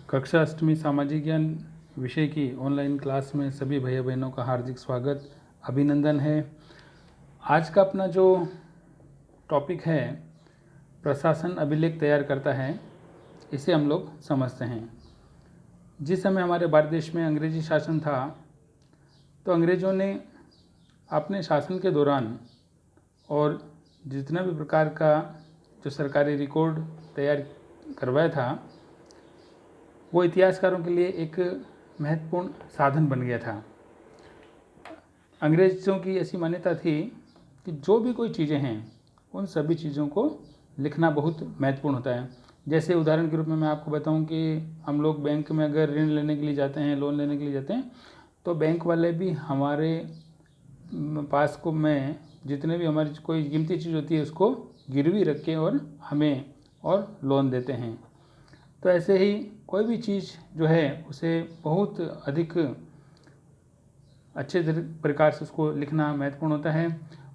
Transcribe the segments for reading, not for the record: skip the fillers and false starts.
कक्षा अष्टमी सामाजिक ज्ञान विषय की ऑनलाइन क्लास में सभी भैया बहनों का हार्दिक स्वागत अभिनंदन है। आज का अपना जो टॉपिक है प्रशासन अभिलेख तैयार करता है, इसे हम लोग समझते हैं। जिस समय हमारे भारत देश में अंग्रेजी शासन था, तो अंग्रेज़ों ने अपने शासन के दौरान और जितना भी प्रकार का जो सरकारी रिकॉर्ड तैयार करवाया था, वो इतिहासकारों के लिए एक महत्वपूर्ण साधन बन गया था। अंग्रेज़ों की ऐसी मान्यता थी कि जो भी कोई चीज़ें हैं, उन सभी चीज़ों को लिखना बहुत महत्वपूर्ण होता है। जैसे उदाहरण के रूप में मैं आपको बताऊं कि हम लोग बैंक में अगर ऋण लेने के लिए जाते हैं, लोन लेने के लिए जाते हैं, तो बैंक वाले भी हमारे पास को में जितने भी हमारी कोई कीमती चीज़ होती है उसको गिरवी रख के और हमें और लोन देते हैं। तो ऐसे ही कोई भी चीज़ जो है उसे बहुत अधिक अच्छे प्रकार से उसको लिखना महत्वपूर्ण होता है।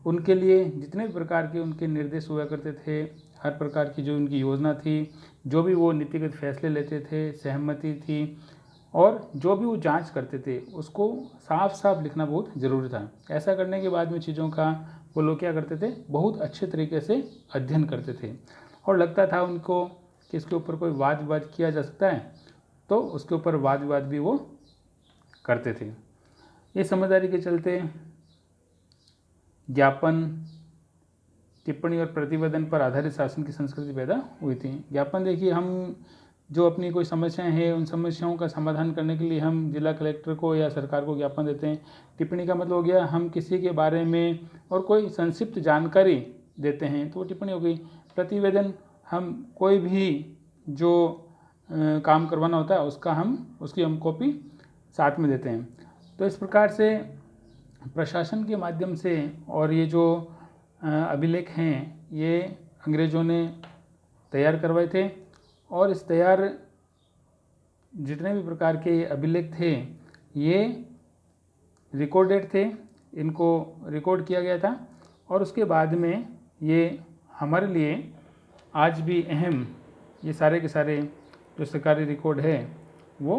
उनके लिए जितने भी प्रकार के उनके निर्देश हुआ करते थे, हर प्रकार की जो उनकी योजना थी, जो भी वो नीतिगत फैसले लेते थे, सहमति थी और जो भी वो जांच करते थे, उसको साफ साफ लिखना बहुत ज़रूरी था। ऐसा करने के बाद में चीज़ों का वो लोग क्या करते थे, बहुत अच्छे तरीके से अध्ययन करते थे और लगता था उनको कि इसके ऊपर कोई वाद विवाद किया जा सकता है, तो उसके ऊपर वाद विवाद भी वो करते थे। ये समझदारी के चलते ज्ञापन, टिप्पणी और प्रतिवेदन पर आधारित शासन की संस्कृति पैदा हुई थी। ज्ञापन देखिए, हम जो अपनी कोई समस्याएं हैं, उन समस्याओं का समाधान करने के लिए हम जिला कलेक्टर को या सरकार को ज्ञापन देते हैं। टिप्पणी का मतलब हो गया हम किसी के बारे में और कोई संक्षिप्त जानकारी देते हैं, तो वो टिप्पणी हो गई। प्रतिवेदन, हम कोई भी जो काम करवाना होता है उसकी हम कॉपी साथ में देते हैं। तो इस प्रकार से प्रशासन के माध्यम से और ये जो अभिलेख हैं, ये अंग्रेज़ों ने तैयार करवाए थे और इस तैयार जितने भी प्रकार के अभिलेख थे, ये रिकॉर्डेड थे, इनको रिकॉर्ड किया गया था और उसके बाद में ये हमारे लिए आज भी अहम, ये सारे के सारे जो सरकारी रिकॉर्ड है वो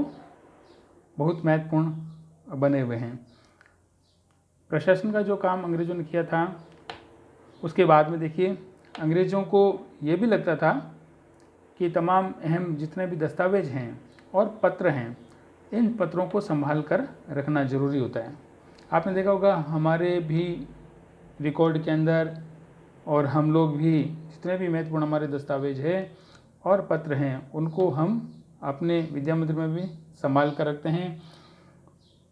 बहुत महत्वपूर्ण बने हुए हैं। प्रशासन का जो काम अंग्रेज़ों ने किया था, उसके बाद में देखिए अंग्रेज़ों को ये भी लगता था कि तमाम अहम जितने भी दस्तावेज हैं और पत्र हैं, इन पत्रों को संभाल कर रखना ज़रूरी होता है। आपने देखा होगा हमारे भी रिकॉर्ड के अंदर और हम लोग भी जितने भी महत्वपूर्ण हमारे दस्तावेज हैं और पत्र हैं, उनको हम अपने विद्या मंदिर में भी संभाल कर रखते हैं।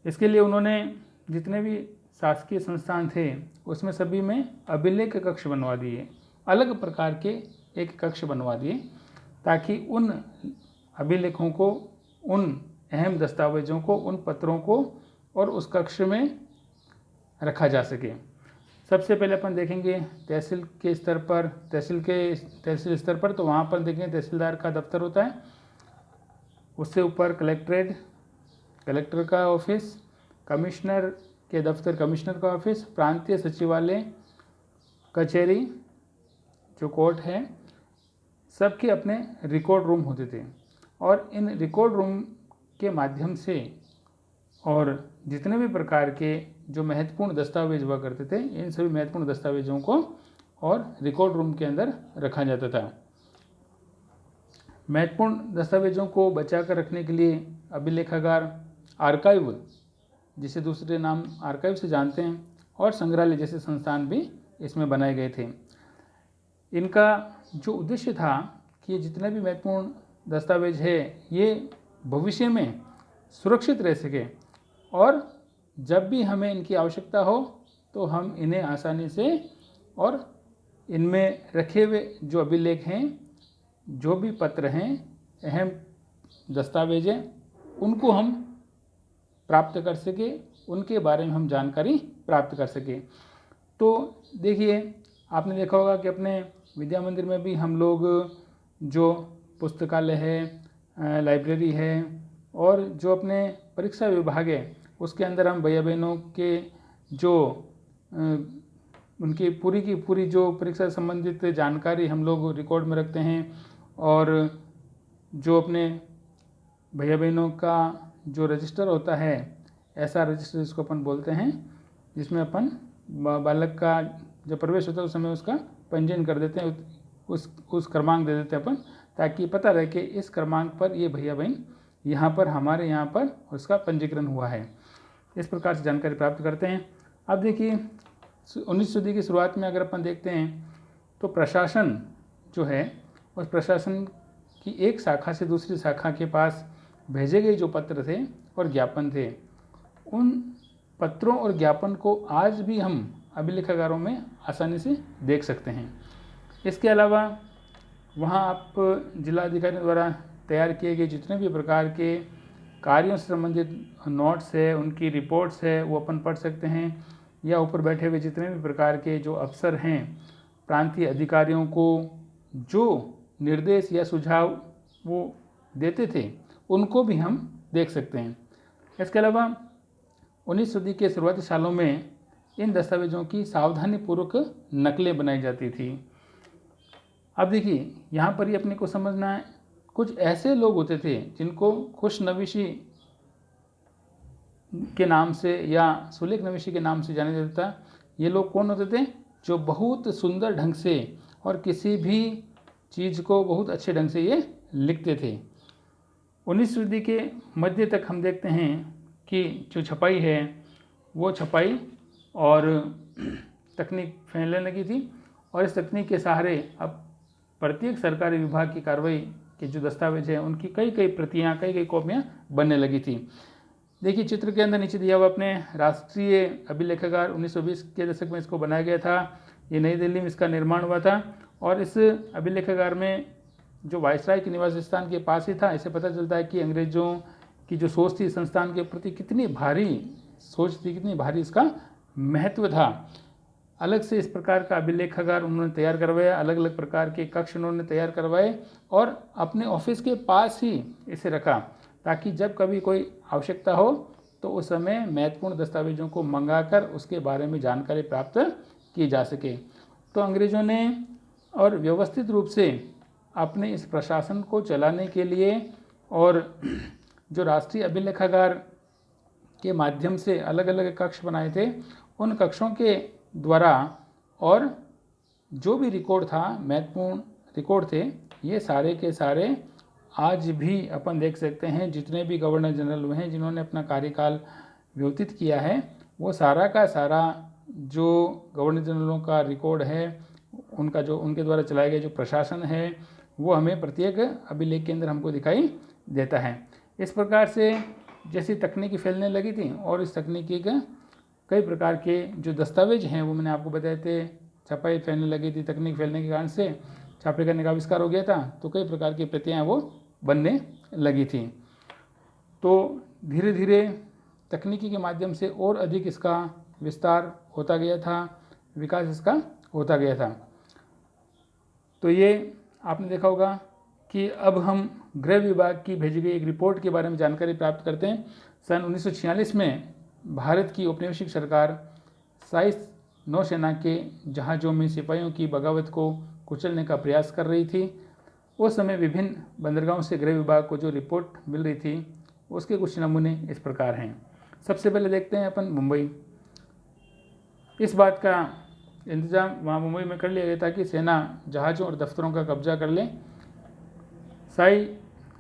इसके लिए उन्होंने जितने भी शासकीय संस्थान थे उसमें सभी में अभिलेख कक्ष बनवा दिए, अलग प्रकार के एक कक्ष बनवा दिए, ताकि उन अभिलेखों को, उन अहम दस्तावेजों को, उन पत्रों को और उस कक्ष में रखा जा सके। सबसे पहले अपन देखेंगे तहसील के स्तर पर, तहसील स्तर पर, तो वहाँ पर देखेंगे तहसीलदार का दफ्तर होता है, उससे ऊपर कलेक्ट्रेट, कलेक्टर का ऑफिस, कमिश्नर के दफ्तर, कमिश्नर का ऑफिस, प्रांतीय सचिवालय, कचहरी, जो कोर्ट है, सबके अपने रिकॉर्ड रूम होते थे और इन रिकॉर्ड रूम के माध्यम से और जितने भी प्रकार के जो महत्वपूर्ण दस्तावेज हुआ करते थे, इन सभी महत्वपूर्ण दस्तावेजों को और रिकॉर्ड रूम के अंदर रखा जाता था। महत्वपूर्ण दस्तावेजों को बचा कर रखने के लिए अभिलेखागार, आर्काइव, जिसे दूसरे नाम आर्काइव से जानते हैं, और संग्रहालय जैसे संस्थान भी इसमें बनाए गए थे। इनका जो उद्देश्य था कि जितने भी महत्वपूर्ण दस्तावेज है ये भविष्य में सुरक्षित रह सके और जब भी हमें इनकी आवश्यकता हो तो हम इन्हें आसानी से और इनमें रखे हुए जो अभिलेख हैं, जो भी पत्र हैं, अहम दस्तावेज हैं, उनको हम प्राप्त कर सके, उनके बारे में हम जानकारी प्राप्त कर सके। तो देखिए, आपने देखा होगा कि अपने विद्या मंदिर में भी हम लोग जो पुस्तकालय है, लाइब्रेरी है और जो अपने परीक्षा विभाग है, उसके अंदर हम भैया बहनों के जो उनकी पूरी की पूरी जो परीक्षा संबंधित जानकारी हम लोग रिकॉर्ड में रखते हैं और जो अपने भैया बहनों का जो रजिस्टर होता है, ऐसा रजिस्टर जिसको अपन बोलते हैं, जिसमें अपन बालक का जब प्रवेश होता है उस समय उसका पंजीयन कर देते हैं, उस क्रमांक दे देते हैं अपन, ताकि पता रहे कि इस क्रमांक पर ये भैया बहन यहाँ पर हमारे यहाँ पर उसका पंजीकरण हुआ है। इस प्रकार से जानकारी प्राप्त करते हैं। अब देखिए 19वीं सदी की शुरुआत में अगर अपन देखते हैं तो प्रशासन जो है, उस प्रशासन की एक शाखा से दूसरी शाखा के पास भेजे गए जो पत्र थे और ज्ञापन थे, उन पत्रों और ज्ञापन को आज भी हम अभिलेखागारों में आसानी से देख सकते हैं। इसके अलावा वहाँ आप जिलाधिकारियों द्वारा तैयार किए गए जितने भी प्रकार के कार्यों से संबंधित नोट्स है, उनकी रिपोर्ट्स है, वो अपन पढ़ सकते हैं। या ऊपर बैठे हुए जितने भी प्रकार के जो अफसर हैं, प्रांतीय अधिकारियों को जो निर्देश या सुझाव वो देते थे, उनको भी हम देख सकते हैं। इसके अलावा 19वीं सदी के शुरुआती सालों में इन दस्तावेजों की सावधानीपूर्वक नकलें बनाई जाती थी। अब देखिए यहाँ पर ही अपने को समझना है, कुछ ऐसे लोग होते थे जिनको खुशनवीशी के नाम से या सुलेख नवीशी के नाम से जाना जाता था। ये लोग कौन होते थे? जो बहुत सुंदर ढंग से और किसी भी चीज़ को बहुत अच्छे ढंग से ये लिखते थे। 19वीं सदी के मध्य तक हम देखते हैं कि जो छपाई है वो छपाई और तकनीक फैलने लगी थी, और इस तकनीक के सहारे अब प्रत्येक सरकारी विभाग की कार्रवाई के जो दस्तावेज हैं उनकी कई कई प्रतियाँ, कई कई कॉपियाँ बनने लगी थी। देखिए चित्र के अंदर नीचे दिया हुआ अपने राष्ट्रीय अभिलेखागार 1920 के दशक में इसको बनाया गया था। ये नई दिल्ली में इसका निर्माण हुआ था, और इस अभिलेखागार में जो वायसराय के निवास स्थान के पास ही था। इससे पता चलता है कि अंग्रेज़ों की जो सोच थी संस्थान के प्रति कितनी भारी सोच थी, कितनी भारी इसका महत्व था। अलग से इस प्रकार का अभिलेखागार उन्होंने तैयार करवाया, अलग अलग प्रकार के कक्ष उन्होंने तैयार करवाए और अपने ऑफिस के पास ही इसे रखा, ताकि जब कभी कोई आवश्यकता हो तो उस समय महत्वपूर्ण दस्तावेजों को मंगाकर उसके बारे में जानकारी प्राप्त की जा सके। तो अंग्रेज़ों ने और व्यवस्थित रूप से अपने इस प्रशासन को चलाने के लिए और जो राष्ट्रीय अभिलेखागार के माध्यम से अलग अलग कक्ष बनाए थे, उन कक्षों के द्वारा और जो भी रिकॉर्ड था, महत्वपूर्ण रिकॉर्ड थे, ये सारे के सारे आज भी अपन देख सकते हैं। जितने भी गवर्नर जनरल हुए हैं जिन्होंने अपना कार्यकाल व्यतीत किया है, वो सारा का सारा जो गवर्नर जनरलों का रिकॉर्ड है, उनका जो उनके द्वारा चलाए गए जो प्रशासन है, वो हमें प्रत्येक अभिलेख के अंदर हमको दिखाई देता है। इस प्रकार से जैसी तकनीकी फैलने लगी थी और इस तकनीकी का कई प्रकार के जो दस्तावेज हैं वो मैंने आपको बताए थे, छपाई फैलने लगी थी, तकनीक फैलने के कारण से छापे करने का आविष्कार हो गया था, तो कई प्रकार की प्रतियाँ वो बनने लगी थी। तो धीरे धीरे तकनीकी के माध्यम से और अधिक इसका विस्तार होता गया था, विकास इसका होता गया था। तो ये आपने देखा होगा कि अब हम गृह विभाग की भेजी गई एक रिपोर्ट के बारे में जानकारी प्राप्त करते हैं। सन 1946 में भारत की औपनिवेशिक सरकार साइस नौसेना के जहाज़ों में सिपाहियों की बगावत को कुचलने का प्रयास कर रही थी। उस समय विभिन्न बंदरगाहों से गृह विभाग को जो रिपोर्ट मिल रही थी उसके कुछ नमूने इस प्रकार हैं। सबसे पहले देखते हैं अपन मुंबई। इस बात का इंतजाम वहाँ मुंबई में कर लिया गया था कि सेना जहाज़ों और दफ्तरों का कब्जा कर ले। साई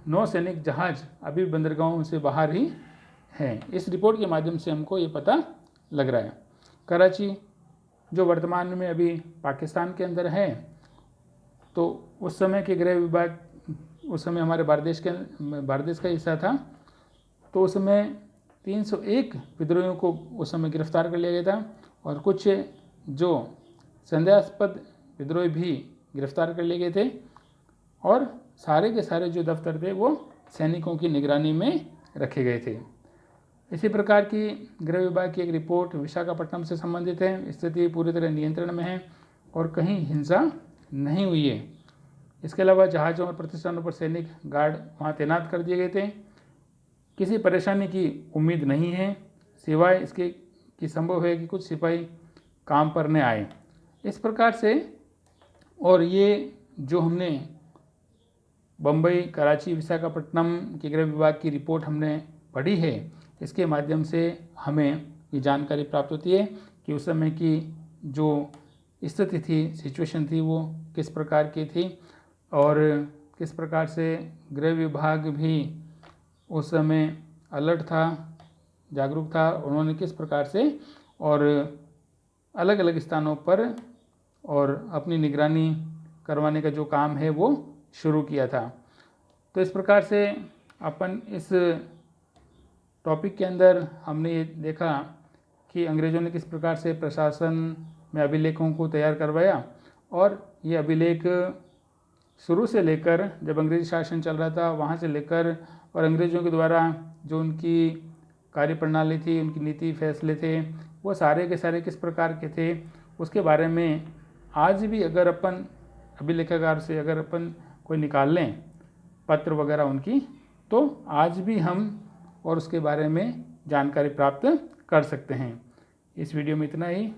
नौसैनिक जहाज़ अभी बंदरगाहों से बाहर ही हैं। इस रिपोर्ट के माध्यम से हमको ये पता लग रहा है। कराची जो वर्तमान में अभी पाकिस्तान के अंदर है, तो उस समय के गृह विभाग उस समय हमारे भारत देश का हिस्सा था, तो उस समय 301 विद्रोहियों को उस समय गिरफ्तार कर लिया गया था, और कुछ जो संदेहास्पद विद्रोही भी गिरफ्तार कर लिए गए थे, और सारे के सारे जो दफ्तर थे वो सैनिकों की निगरानी में रखे गए थे। इसी प्रकार की गृह विभाग की एक रिपोर्ट विशाखापट्टनम से संबंधित है। स्थिति पूरी तरह नियंत्रण में है और कहीं हिंसा नहीं हुई है। इसके अलावा जहाज़ों और प्रतिष्ठानों पर सैनिक गार्ड वहाँ तैनात कर दिए गए थे। किसी परेशानी की उम्मीद नहीं है, सिवाय इसके कि संभव है कि कुछ सिपाही काम पर न आए। इस प्रकार से, और ये जो हमने बम्बई, कराची, विशाखापट्टनम के गृह विभाग की रिपोर्ट हमने पढ़ी है, इसके माध्यम से हमें ये जानकारी प्राप्त होती है कि उस समय की जो स्थिति थी, सिचुएशन थी, वो किस प्रकार की थी और किस प्रकार से गृह विभाग भी उस समय अलर्ट था, जागरूक था। उन्होंने किस प्रकार से और अलग अलग स्थानों पर और अपनी निगरानी करवाने का जो काम है वो शुरू किया था। तो इस प्रकार से अपन इस टॉपिक के अंदर हमने ये देखा कि अंग्रेज़ों ने किस प्रकार से प्रशासन में अभिलेखों को तैयार करवाया और ये अभिलेख शुरू से लेकर जब अंग्रेजी शासन चल रहा था वहाँ से लेकर और अंग्रेज़ों के द्वारा जो उनकी कार्यप्रणाली थी, उनकी नीति फैसले थे, वो सारे के सारे किस प्रकार के थे उसके बारे में आज भी अगर अपन अभिलेखागार से अगर अपन कोई निकाल लें पत्र वगैरह उनकी, तो आज भी हम और उसके बारे में जानकारी प्राप्त कर सकते हैं। इस वीडियो में इतना ही।